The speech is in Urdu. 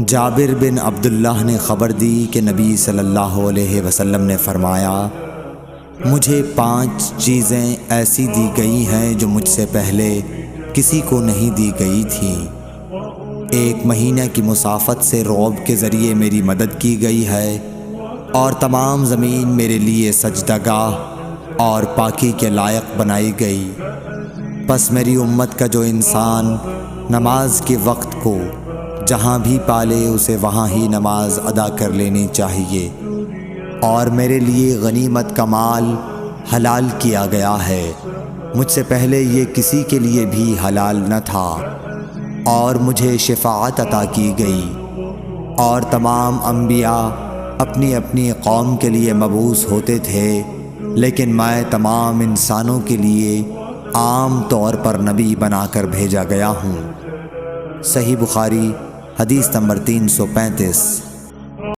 جابر بن عبداللہ نے خبر دی کہ نبی صلی اللہ علیہ وسلم نے فرمایا، مجھے 5 چیزیں ایسی دی گئی ہیں جو مجھ سے پہلے کسی کو نہیں دی گئی تھیں۔ 1 مہینہ کی مسافت سے رعب کے ذریعے میری مدد کی گئی ہے، اور تمام زمین میرے لیے سجدہ گاہ اور پاکی کے لائق بنائی گئی۔ پس میری امت کا جو انسان نماز کے وقت کو جہاں بھی پالے اسے وہاں ہی نماز ادا کر لینی چاہیے، اور میرے لیے غنیمت کا مال حلال کیا گیا ہے، مجھ سے پہلے یہ کسی کے لیے بھی حلال نہ تھا، اور مجھے شفاعت عطا کی گئی، اور تمام انبیاء اپنی اپنی قوم کے لیے مبعوث ہوتے تھے، لیکن میں تمام انسانوں کے لیے عام طور پر نبی بنا کر بھیجا گیا ہوں۔ صحیح بخاری حدیث نمبر 335۔